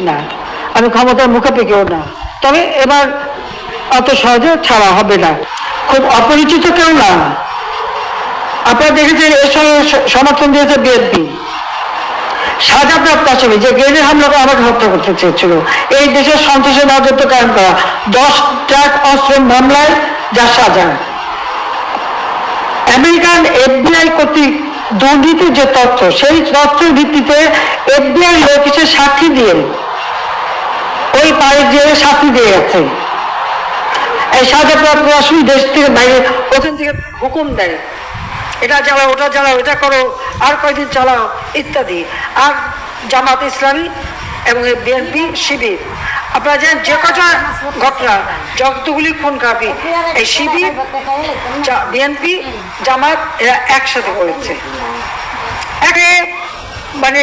না, আমি ক্ষমতার মুখাপেক্ষিও না। তবে এবার অত সহজে ছাড়া হবে না, খুব অপরিচিত কেউ না। আপনারা দেখেছেন এর সঙ্গে সমর্থন দিয়েছে বিএনপি। সাজাপ্রাপ্ত আসামি যে গ্রেনেড হামলা করে আমাকে হত্যা করতে চেয়েছিল, এই দেশের সন্ত্রাসের রাজত্ব কায়েম করা, 10 ট্রাক অস্ত্র মামলায় যার সাজা। আমেরিকান এফবিআই কর্তৃক দুর্নীতির যে তথ্য, সেই তথ্যের ভিত্তিতে এফবিআই লোক হিসেবে সাক্ষী দিয়ে ওই পাড়ে যে সাক্ষী দিয়ে গেছে। এই সাজাপ্রাপ্ত আসামি দেশ থেকে বাইরে, ওখান থেকে হুকুম দেয়, এটা চালাও, ওটা চালাও, এটা করো, আর কয়দিন চালাও ইত্যাদি। আর জামাত ইসলামী এবং বিএনপি শিবির, আপনারা জানেন যে কটা ঘটনা, যতগুলি খুন খারাপি, এই শিবির, বিএনপি, জামাত এরা একসাথে করেছে। একে মানে